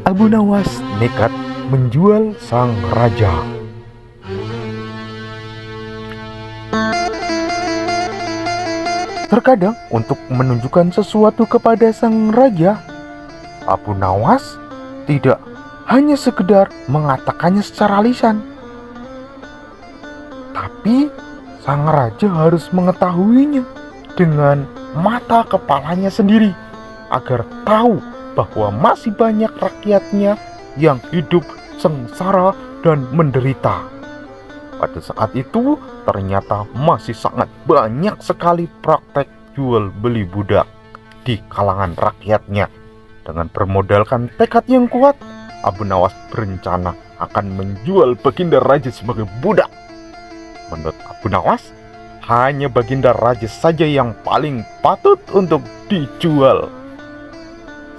Abu Nawas nekat menjual sang raja. Terkadang untuk menunjukkan sesuatu kepada sang raja, Abu Nawas tidak hanya sekedar mengatakannya secara lisan, tapi sang raja harus mengetahuinya dengan mata kepalanya sendiri agar tahu bahwa masih banyak rakyatnya yang hidup sengsara dan menderita. Pada saat itu ternyata masih sangat banyak sekali praktek jual beli budak di kalangan rakyatnya. Dengan bermodalkan tekad yang kuat, Abu Nawas berencana akan menjual Baginda Raja sebagai budak. Menurut Abu Nawas, hanya Baginda Raja saja yang paling patut untuk dijual.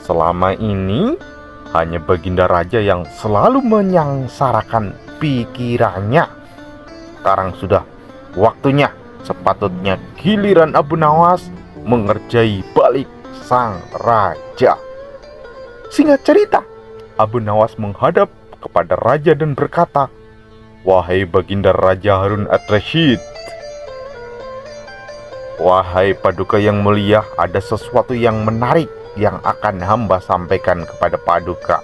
Selama ini hanya Baginda Raja yang selalu menyangsarakan pikirannya. Sekarang sudah waktunya, sepatutnya giliran Abu Nawas mengerjai balik sang raja. Singkat cerita, Abu Nawas menghadap kepada raja dan berkata, "Wahai Baginda Raja Harun ar-Rasyid, wahai Paduka yang mulia, ada sesuatu yang menarik yang akan hamba sampaikan kepada Paduka.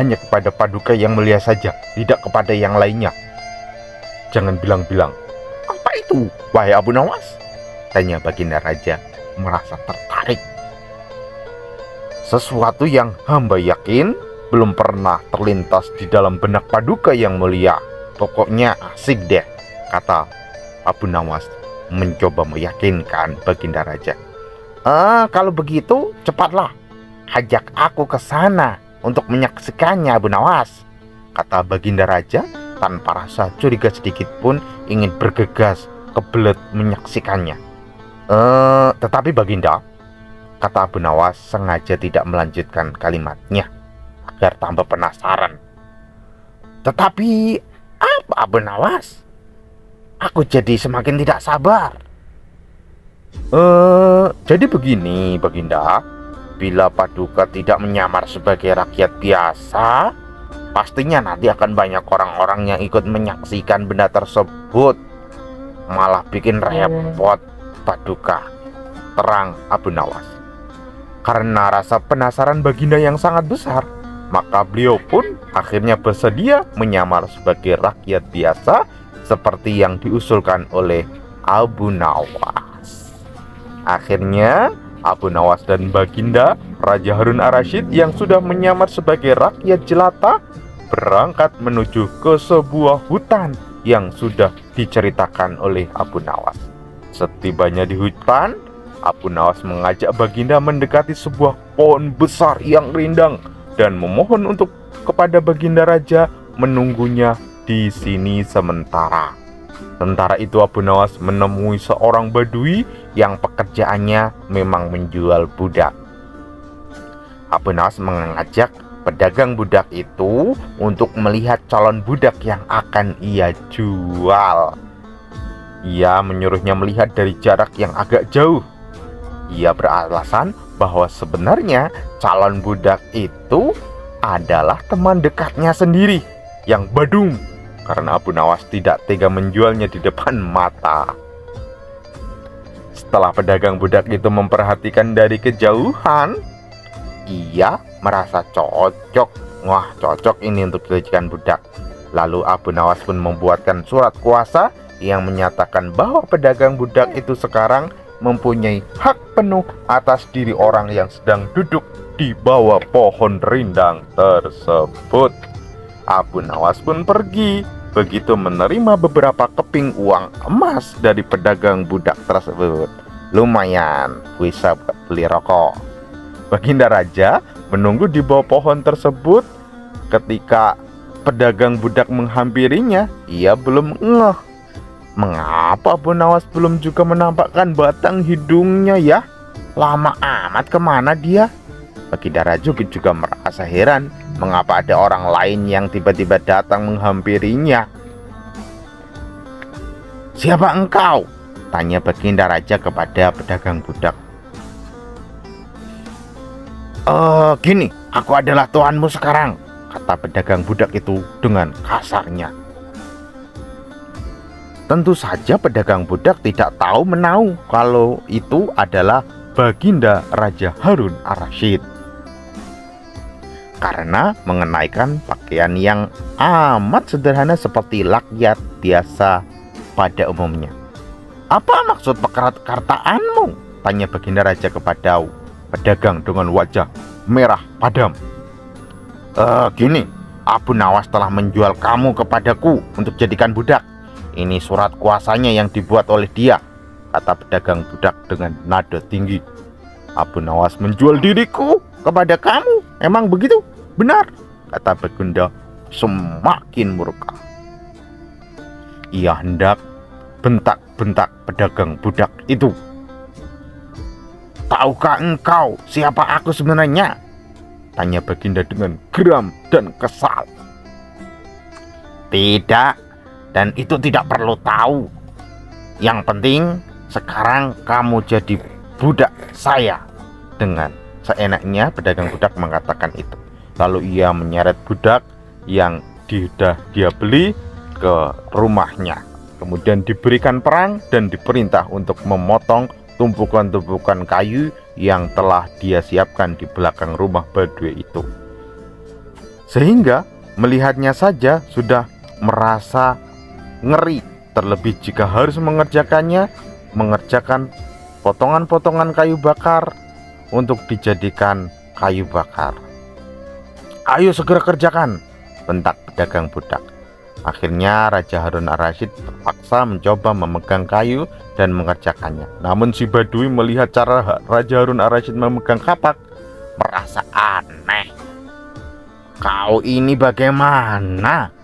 Hanya kepada Paduka yang mulia saja, tidak kepada yang lainnya. Jangan bilang-bilang." "Apa itu, wahai Abu Nawas?" tanya Baginda Raja merasa tertarik. "Sesuatu yang hamba yakin belum pernah terlintas di dalam benak Paduka yang mulia. Pokoknya asik deh," kata Abu Nawas mencoba meyakinkan Baginda Raja. Kalau begitu cepatlah ajak aku ke sana untuk menyaksikannya, Abu Nawas," kata Baginda Raja tanpa rasa curiga sedikit pun ingin bergegas kebelet menyaksikannya. Tetapi Baginda," kata Abu Nawas sengaja tidak melanjutkan kalimatnya agar tambah penasaran. "Tetapi apa, Abu Nawas? Aku jadi semakin tidak sabar." Jadi begini Baginda, bila Paduka tidak menyamar sebagai rakyat biasa, pastinya nanti akan banyak orang-orang yang ikut menyaksikan benda tersebut, malah bikin repot Paduka, terang Abu Nawas. Karena rasa penasaran Baginda yang sangat besar, maka beliau pun akhirnya bersedia menyamar sebagai rakyat biasa seperti yang diusulkan oleh Abu Nawas. Akhirnya Abu Nawas dan Baginda Raja Harun ar-Rasyid yang sudah menyamar sebagai rakyat jelata berangkat menuju ke sebuah hutan yang sudah diceritakan oleh Abu Nawas. Setibanya di hutan, Abu Nawas mengajak Baginda mendekati sebuah pohon besar yang rindang dan memohon untuk kepada Baginda Raja menunggunya di sini sementara. Sementara itu Abu Nawas menemui seorang badui yang pekerjaannya memang menjual budak. Abu Nawas mengajak pedagang budak itu untuk melihat calon budak yang akan ia jual. Ia menyuruhnya melihat dari jarak yang agak jauh. Ia beralasan bahwa sebenarnya calon budak itu adalah teman dekatnya sendiri yang badung, karena Abu Nawas tidak tega menjualnya di depan mata. Setelah pedagang budak itu memperhatikan dari kejauhan, ia merasa cocok. Wah, cocok ini untuk dijadikan budak. Lalu Abu Nawas pun membuatkan surat kuasa yang menyatakan bahwa pedagang budak itu sekarang mempunyai hak penuh atas diri orang yang sedang duduk di bawah pohon rindang tersebut. Abu Nawas pun pergi. Begitu menerima beberapa keping uang emas dari pedagang budak tersebut. Lumayan bisa buat beli rokok. Baginda Raja menunggu di bawah pohon tersebut. Ketika pedagang budak menghampirinya, ia belum ngeh. Mengapa Abu Nawas belum juga menampakkan batang hidungnya ya? Lama amat, kemana dia? Baginda Raja juga merasa heran mengapa ada orang lain yang tiba-tiba datang menghampirinya. "Siapa engkau?" tanya Baginda Raja kepada pedagang budak. Gini, Aku adalah tuanmu sekarang, kata pedagang budak itu dengan kasarnya. Tentu saja pedagang budak tidak tahu menahu kalau itu adalah baginda Raja Harun ar-Rasyid, karena mengenaikan pakaian yang amat sederhana seperti rakyat biasa pada umumnya. Apa maksud perkataanmu? Tanya baginda raja kepada pedagang dengan wajah merah padam. Gini, Abu Nawas telah menjual kamu kepadaku untuk jadikan budak. Ini surat kuasanya yang dibuat oleh dia, kata pedagang budak dengan nada tinggi. Abu Nawas menjual diriku kepada kamu, emang begitu? Benar, kata baginda semakin murka. Ia hendak bentak-bentak pedagang budak itu. Tahukah engkau siapa aku sebenarnya? Tanya baginda dengan geram dan kesal. Tidak, dan itu tidak perlu tahu. Yang penting sekarang kamu jadi budak saya. Dengan seenaknya pedagang budak mengatakan itu. Lalu ia menyeret budak yang sudah dia beli ke rumahnya. Kemudian diberikan perang dan diperintah untuk memotong tumpukan-tumpukan kayu yang telah dia siapkan di belakang rumah Badui itu. Sehingga melihatnya saja sudah merasa ngeri, terlebih jika harus mengerjakan potongan-potongan kayu bakar untuk dijadikan kayu bakar. Ayo segera kerjakan, bentak pedagang budak. Akhirnya Raja Harun ar-Rasyid terpaksa mencoba memegang kayu dan mengerjakannya. Namun si Badui melihat cara Raja Harun ar-Rasyid memegang kapak, merasa aneh. Kau ini bagaimana?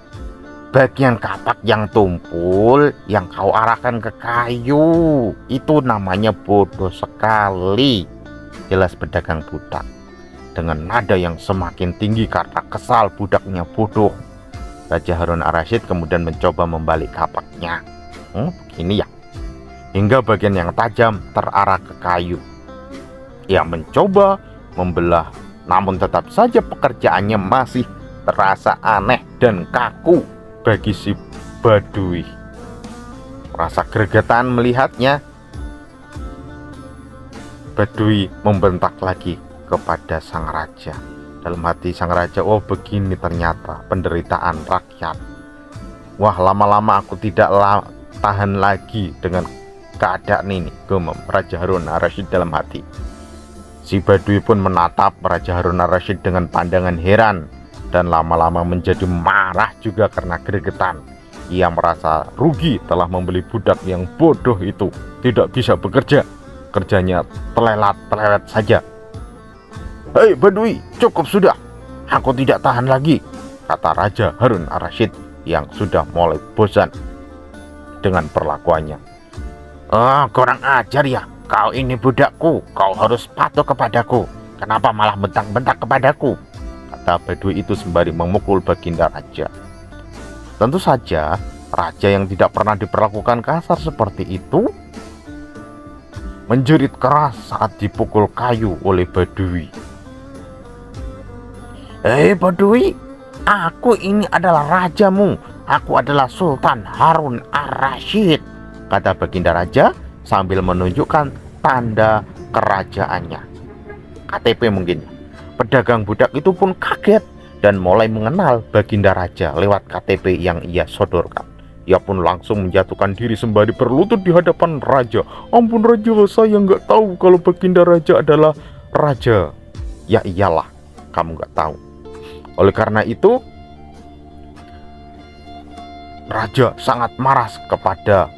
Bagian kapak yang tumpul yang kau arahkan ke kayu, itu namanya bodoh sekali, jelas pedagang budak dengan nada yang semakin tinggi karena kesal budaknya bodoh. Raja Harun ar-Rasyid kemudian mencoba membalik kapaknya. Ini ya, hingga bagian yang tajam terarah ke kayu. Ia mencoba membelah, namun tetap saja pekerjaannya masih terasa aneh dan kaku bagi si Badui. Merasa gregetan melihatnya, Badui membentak lagi kepada sang raja. Dalam hati sang raja, oh begini ternyata penderitaan rakyat. Wah, lama-lama aku tidak tahan lagi dengan keadaan ini, gumam Raja Harun ar-Rasyid dalam hati. Si Badui pun menatap Raja Harun ar-Rasyid dengan pandangan heran dan lama-lama menjadi marah juga karena gregetan. Ia merasa rugi telah membeli budak yang bodoh itu, tidak bisa bekerja, kerjanya telelat-telelet saja. Hei Badui, cukup sudah, aku tidak tahan lagi, kata Raja Harun ar-Rasyid yang sudah mulai bosan dengan perlakuannya. Kurang ajar ya, kau ini budakku, kau harus patuh kepadaku. Kenapa malah bentak-bentak kepadaku? Kata Badui itu sembari memukul baginda raja. Tentu saja raja yang tidak pernah diperlakukan kasar seperti itu menjerit keras saat dipukul kayu oleh Badui. Hei Badui, aku ini adalah rajamu. Aku adalah Sultan Harun ar-Rasyid, kata baginda raja sambil menunjukkan tanda kerajaannya, KTP mungkin. Pedagang budak itu pun kaget dan mulai mengenal baginda raja lewat KTP yang ia sodorkan. Ia pun langsung menjatuhkan diri sembari berlutut di hadapan raja. Ampun raja, saya nggak tahu kalau baginda raja adalah raja. Ya iyalah, kamu nggak tahu. Oleh karena itu, raja sangat marah kepada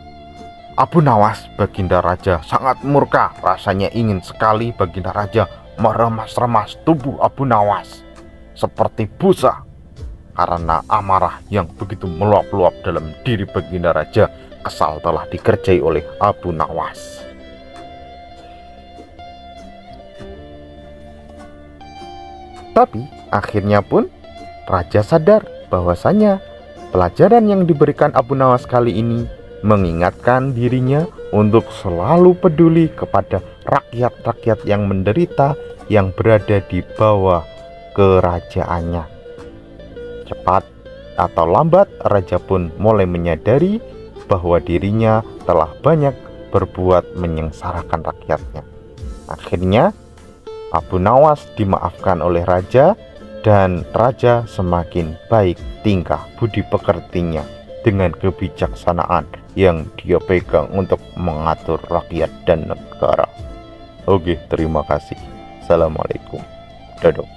Abu Nawas. Baginda raja sangat murka, rasanya ingin sekali baginda raja meremas-remas tubuh Abu Nawas seperti busa karena amarah yang begitu meluap-luap dalam diri baginda raja. Kesal telah dikerjai oleh Abu Nawas. Tapi akhirnya pun raja sadar bahwasanya pelajaran yang diberikan Abu Nawas kali ini mengingatkan dirinya untuk selalu peduli kepada rakyat-rakyat yang menderita, yang berada di bawah kerajaannya. Cepat atau lambat, raja pun mulai menyadari bahwa dirinya telah banyak berbuat menyengsarakan rakyatnya. Akhirnya, Abu Nawas dimaafkan oleh raja, dan raja semakin baik tingkah budi pekertinya dengan kebijaksanaan yang dia pegang untuk mengatur rakyat dan negara. Oke, terima kasih. Assalamualaikum. Dadah.